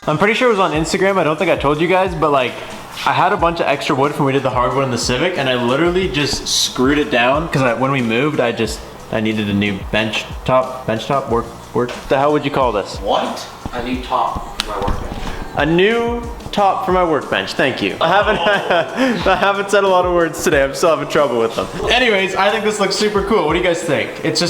I'm pretty sure it was on Instagram. I don't think I told you guys, but like, I had a bunch of extra wood from when we did the hardwood in the Civic, and I literally just screwed it down because when we moved, I needed a new bench top, work. What the hell would you call this? What? A new top for my workbench. A new top for my workbench. Thank you. I haven't said a lot of words today. I'm still having trouble with them. Anyways, I think this looks super cool. What do you guys think? It's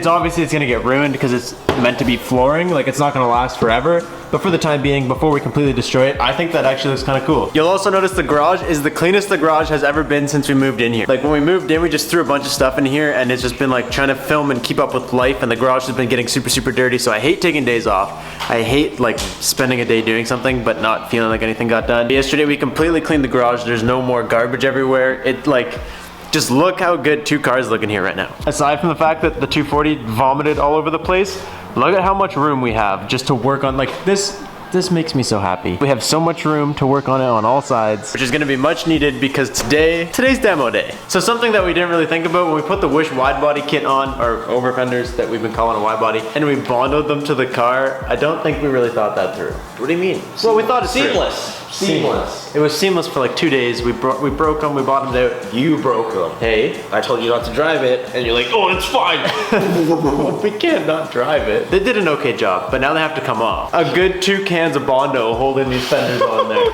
obviously it's gonna get ruined because it's meant to be flooring. Like, it's not gonna last forever. But for the time being, before we completely destroy it, I think that actually looks kind of cool. You'll also notice the garage is the cleanest the garage has ever been since we moved in here. Like, when we moved in, we just threw a bunch of stuff in here, and it's just been like trying to film and keep up with life, and the garage has been getting super, super dirty. So I hate taking days off. I hate like spending a day doing something but not feeling like anything got done. Yesterday we completely cleaned the garage. There's no more garbage everywhere. It like, just look how good two cars look in here right now. Aside from the fact that the 240 vomited all over the place, look at how much room we have just to work on. Like, this makes me so happy. We have so much room to work on it on all sides, which is gonna be much needed because today's demo day. So something that we didn't really think about when we put the Wish Widebody kit on, our over fenders that we've been calling a Widebody, and we bondoed them to the car, I don't think we really thought that through. What do you mean? Well, we thought it seamless. Seamless. It was seamless for like 2 days. We broke them, we bottomed out. You broke them. Hey, I told you not to drive it, and you're like, oh, it's fine. we can't not drive it. They did an okay job, but now they have to come off. A good 2 cans of Bondo holding these fenders on there.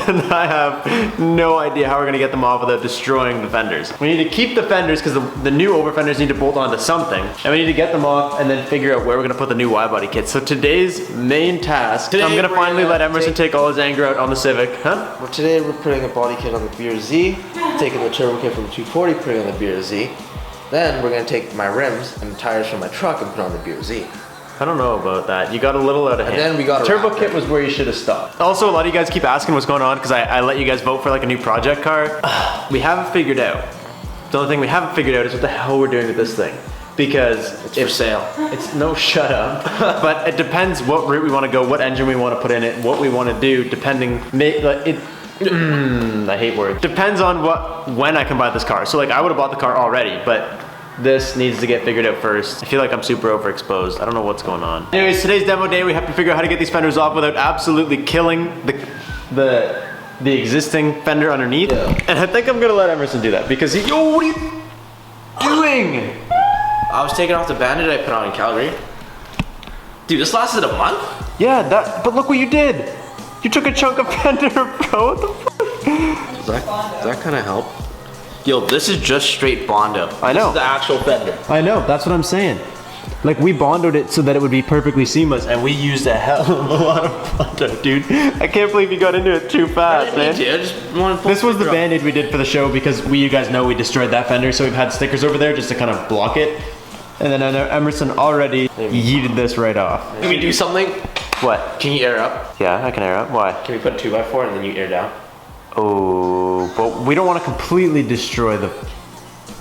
And I have no idea how we're gonna get them off without destroying the fenders. We need to keep the fenders because the new over fenders need to bolt onto something. And we need to get them off and then figure out where we're gonna put the new Widebody kit. So today's main task, I'm gonna finally let Emerson take all his anger out on the Civic. Huh? Well, today we're putting a body kit on the BRZ, taking the turbo kit from the 240, putting on the BRZ. Then we're gonna take my rims and the tires from my truck and put on the BRZ. I don't know about that. You got a little out of hand. And then we got a turbo kit was where you should have stopped. Also, a lot of you guys keep asking what's going on because I let you guys vote for like a new project car. We haven't figured out. The only thing we haven't figured out is what the hell we're doing with this thing. Because it's for sale. It's no, shut up. But it depends what route we want to go, what engine we want to put in it, what we want to do, depending. I hate words. Depends on when I can buy this car. So like, I would have bought the car already, but this needs to get figured out first. I feel like I'm super overexposed. I don't know what's going on. Anyways, today's demo day. We have to figure out how to get these fenders off without absolutely killing the existing fender underneath. Yeah. And I think I'm gonna let Emerson do that because yo, what are you doing? I was taking off the bandage I put on in Calgary. Dude, this lasted a month? Yeah, but look what you did. You took a chunk of fender, bro. What the fuck? Does that kind of help? Yo, this is just straight Bondo. I know. This is the actual fender. I know, that's what I'm saying. Like, we bondoed it so that it would be perfectly seamless, and we used a hell of a lot of Bondo, dude. I can't believe you got into it too fast, man. This was the Band-Aid we did for the show because you guys know we destroyed that fender, so we've had stickers over there just to kind of block it. And then Emerson already yeeted this right off. Can we do something? What? Can you air up? Yeah, I can air up. Why? Can we put a 2x4 and then you air down? Oh, but we don't want to completely destroy the...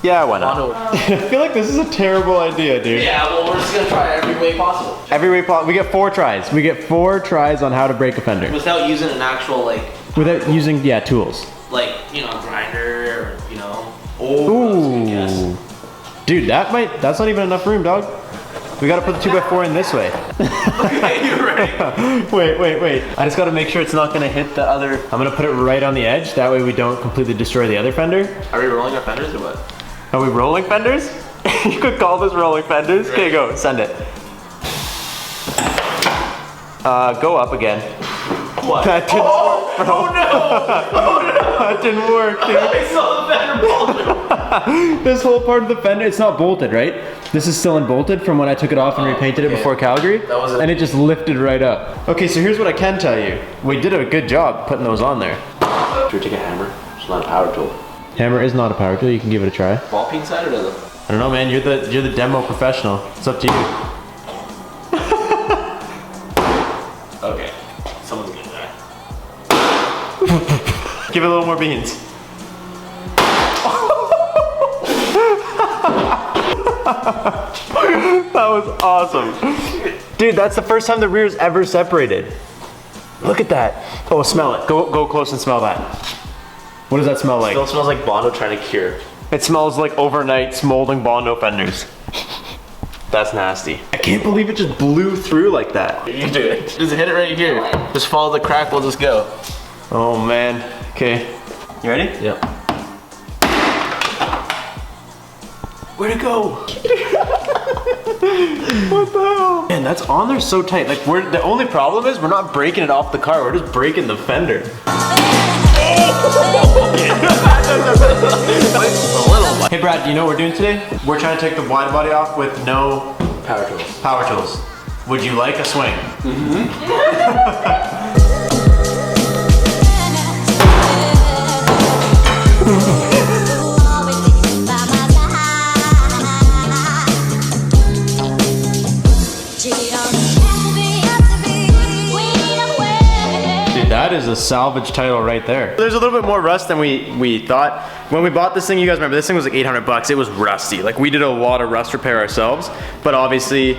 Yeah, why not? I feel like this is a terrible idea, dude. Yeah, well, we're just gonna try every way possible. Every way possible. We get 4 tries. We get 4 tries on how to break a fender. Without using an actual, like... Without using, yeah, tools. Like, you know, grinder, or, you know... Ooh. Dude, that's not even enough room, dog. We gotta put the 2x4 in this way. Okay, you're ready. Wait. I just gotta make sure it's not gonna hit the other. I'm gonna put it right on the edge. That way we don't completely destroy the other fender. Are we rolling our fenders or what? Are we rolling fenders? You could call this rolling fenders. Okay, go, send it. Go up again. What? That didn't work, bro. Oh no! Oh no! That didn't work, dude. I saw the fender bolted. This whole part of the fender, it's not bolted, right? This is still unbolted from when I took it off and repainted it before Calgary. And it just lifted right up. Okay, so here's what I can tell you. We did a good job putting those on there. Should we take a hammer? It's not a power tool. Hammer is not a power tool. You can give it a try. Ball peen side or the other? I don't know, man. You're the demo professional. It's up to you. Okay. Someone's gonna die. Give it a little more beans. That was awesome. Dude, that's the first time the rear's ever separated. Look at that. Oh, smell it. Go close and smell that. What does that smell like? It still smells like Bondo trying to cure. It smells like overnight smoldering Bondo fenders. That's nasty. I can't believe it just blew through like that. You do it. Just hit it right here. Just follow the crack, we'll just go. Oh man. Okay. You ready? Yep. Where'd it go? What the hell? Man, that's on there so tight. Like, the only problem is we're not breaking it off the car. We're just breaking the fender. Hey Brad, do you know what we're doing today? We're trying to take the wide body off with no Power tools. power tools. Would you like a swing? Mm-hmm. That is a salvage title right there. There's a little bit more rust than we thought. When we bought this thing, you guys remember, this thing was like 800 bucks. It was rusty. Like, we did a lot of rust repair ourselves, but obviously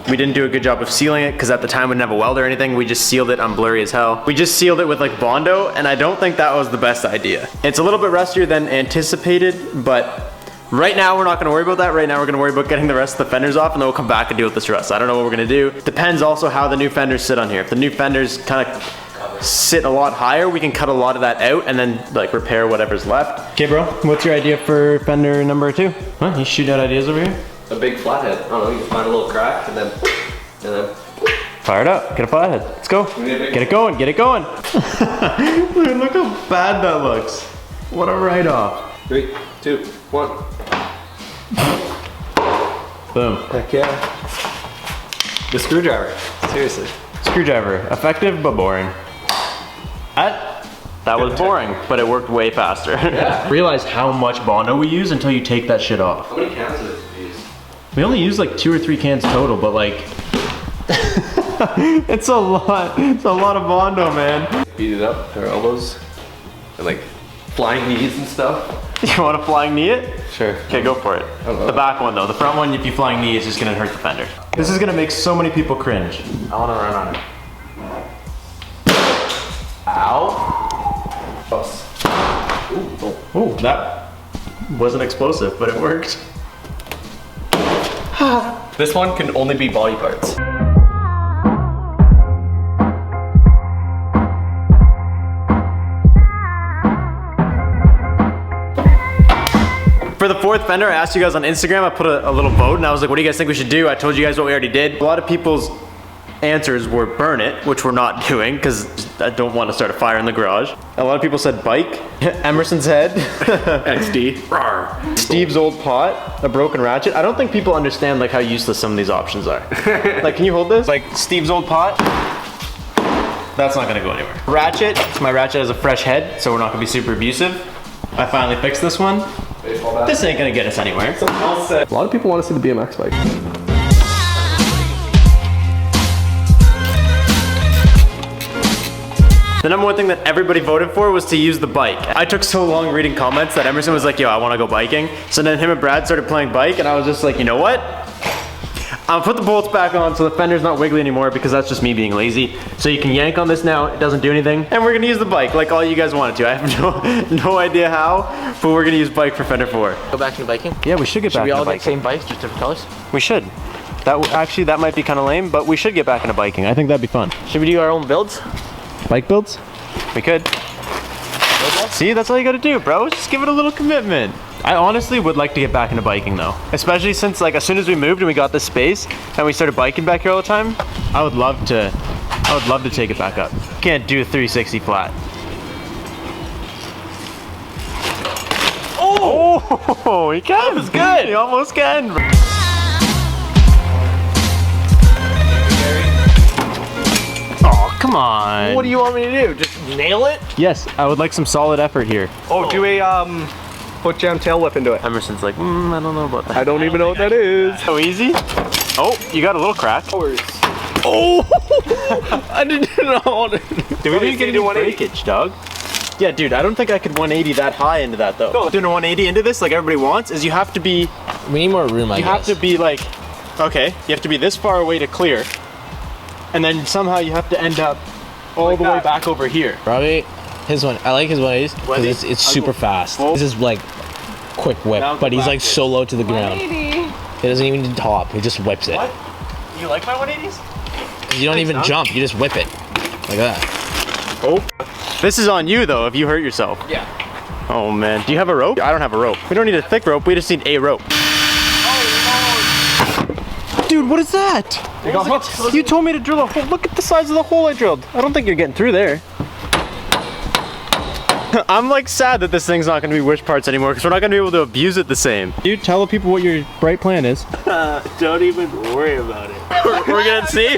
we didn't do a good job of sealing it because at the time we didn't have a weld or anything. We just sealed it on blurry as hell. We just sealed it with like bondo, and I don't think that was the best idea. It's a little bit rustier than anticipated, but right now we're not gonna worry about that. Right now we're gonna worry about getting the rest of the fenders off, and then we'll come back and deal with this rust. I don't know what we're gonna do. Depends also how the new fenders sit on here. If the new fenders kind of sit a lot higher, we can cut a lot of that out and then like repair whatever's left. Okay bro, what's your idea for fender number 2? Huh, you shooting out ideas over here? A big flathead. I don't know, you can find a little crack and then Fire it up, get a flathead. Let's go. Get it going, get it going. Dude, look how bad that looks. What a write-off. 3, 2, 1. Boom. Heck yeah. The screwdriver. Seriously. Screwdriver, effective but boring. That was boring, but it worked way faster. Yeah. Realize how much bondo we use until you take that shit off. How many cans did you use? We only use like 2 or 3 cans total, but like, it's a lot. It's a lot of bondo, man. Beat it up, our elbows, and like flying knees and stuff. You want to flying knee it? Sure. Okay, go for it. The back one though. The front one, if you flying knee, is just gonna hurt the fender. This is gonna make so many people cringe. I wanna run on it. Ow. Close. Ooh, that wasn't explosive, but it worked. This one can only be body parts. For the 4th fender, I asked you guys on Instagram, I put a little vote and I was like, what do you guys think we should do? I told you guys what we already did. A lot of people's answers were burn it, which we're not doing because I don't want to start a fire in the garage. A lot of people said bike, Emerson's head, XD. Steve's old pot, a broken ratchet. I don't think people understand like how useless some of these options are. Like, can you hold this? Like Steve's old pot, that's not gonna go anywhere. Ratchet, so my ratchet has a fresh head, so we're not gonna be super abusive. I finally fixed this one. This ain't gonna get us anywhere. A lot of people want to see the BMX bike. The number one thing that everybody voted for was to use the bike. I took so long reading comments that Emerson was like, yo, I want to go biking. So then him and Brad started playing bike and I was just like, you know what? I'll put the bolts back on so the fender's not wiggly anymore because that's just me being lazy. So you can yank on this now, it doesn't do anything. And we're gonna use the bike like all you guys wanted to. I have no idea how, but we're gonna use bike for Fender 4. Go back into biking? Yeah, we should get back into biking. Should we all get same bikes, just different colors? We should. Actually, that might be kind of lame, but we should get back into biking. I think that'd be fun. Should we do our own builds? Bike builds? We could. See, that's all you gotta do, bro. Just give it a little commitment. I honestly would like to get back into biking though. Especially since like as soon as we moved and we got this space and we started biking back here all the time, I would love to take it back up. Can't do a 360 flat. Oh, he can. That was good. He almost can. Oh, come on. What do you want me to do? Just nail it? Yes, I would like some solid effort here. Oh, do a foot jam tail whip into it. Emerson's like, I don't know about that. I don't even know what that is. So easy. Oh, you got a little crack. Oh, I didn't know. Dude, we didn't get any breakage, dog. Yeah, dude, I don't think I could 180 that high into that though. Doing a 180 into this like everybody wants is you have to be... We need more room, I guess. You have to be like, okay, you have to be this far away to clear. And then somehow you have to end up all like the way back over here. Robbie, his one, I like his 180s because it's super fast. This is like quick whip, but he's like so low to the ground. 180. It doesn't even need top. It just whips it. What? You like my 180s? You don't even jump. You just whip it like that. Oh. This is on you though if you hurt yourself. Yeah. Oh man. Do you have a rope? I don't have a rope. We don't need a thick rope. We just need a rope. Oh, dude, what is that? You got hooks. You told me to drill a hole. Look at the size of the hole I drilled. I don't think you're getting through there. I'm like sad that this thing's not gonna be wish parts anymore because we're not gonna be able to abuse it the same. You tell the people what your bright plan is. Don't even worry about it. We're gonna see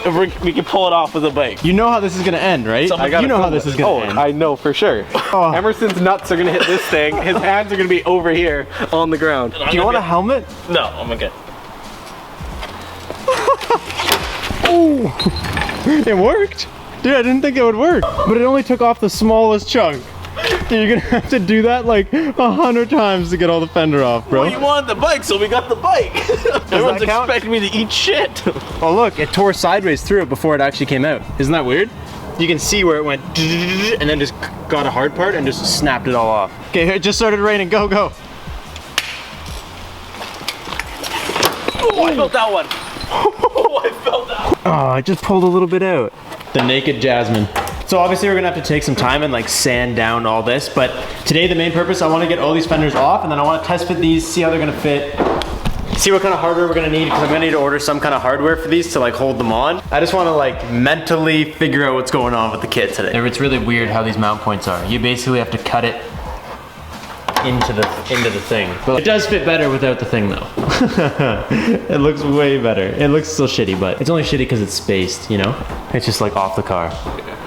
If we can pull it off with a bike. You know how this is gonna end, right? You know how this is gonna end. I know for sure. Oh. Emerson's nuts are gonna hit this thing. His hands are gonna be over here on the ground. Do you want a helmet? No, I'm okay. Ooh. It worked. Dude, I didn't think it would work. But it only took off the smallest chunk. Dude, you're gonna have to do that like 100 times to get all the fender off, bro. Well, you wanted the bike, so we got the bike. Everyone's count? expecting me to eat shit. Oh look, it tore sideways through it before it actually came out. Isn't that weird? You can see where it went and then just got a hard part and just snapped it all off. Okay, here it just started raining. Go, go. Oh, I felt that one. Oh, I felt that one. Oh, I just pulled a little bit out. The naked jasmine. So obviously we're gonna have to take some time and like sand down all this, but today the main purpose, I wanna get all these fenders off and then I wanna test fit these, see how they're gonna fit, see what kind of hardware we're gonna need, because I'm gonna need to order some kind of hardware for these to like hold them on. I just wanna like mentally figure out what's going on with the kit today. It's really weird how these mount points are. You basically have to cut it into the thing. But it does fit better without the thing though. It looks way better. It looks still shitty, but it's only shitty because it's spaced, you know? It's just like off the car.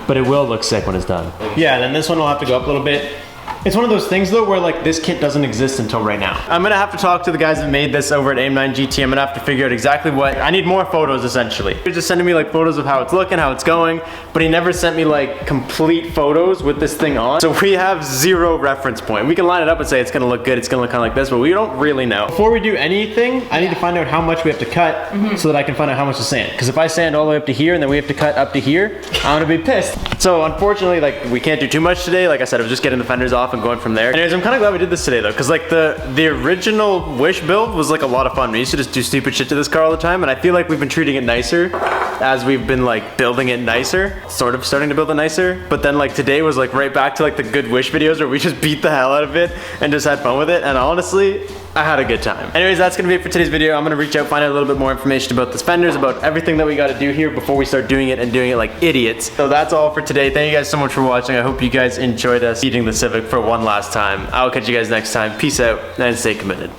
But it will look sick when it's done. Yeah, then this one will have to go up a little bit. It's one of those things though where like this kit doesn't exist until right now. I'm gonna have to talk to the guys that made this over at AIM-9 GT. I'm gonna have to figure out exactly what, I need more photos essentially. He's just sending me like photos of how it's looking, how it's going, but he never sent me like complete photos with this thing on. So we have zero reference point. We can line it up and say it's gonna look good, it's gonna look kind of like this, but we don't really know. Before we do anything, I need to find out how much we have to cut so that I can find out how much to sand. Because if I sand all the way up to here and then we have to cut up to here, I'm gonna be pissed. So unfortunately, like we can't do too much today. Like I said, I was just getting the fenders off and going from there. Anyways, I'm kind of glad we did this today though, because like the original Wish build was like a lot of fun. We used to just do stupid shit to this car all the time, and I feel like we've been treating it nicer as we've been like building it nicer, sort of starting to build it nicer. But then like today was like right back to like the good Wish videos where we just beat the hell out of it and just had fun with it, and honestly, I had a good time. Anyways, that's gonna be it for today's video. I'm gonna reach out, find out a little bit more information about the fenders, about everything that we gotta do here before we start doing it and doing it like idiots. So that's all for today. Thank you guys so much for watching. I hope you guys enjoyed us eating the Civic for one last time. I'll catch you guys next time. Peace out and stay committed.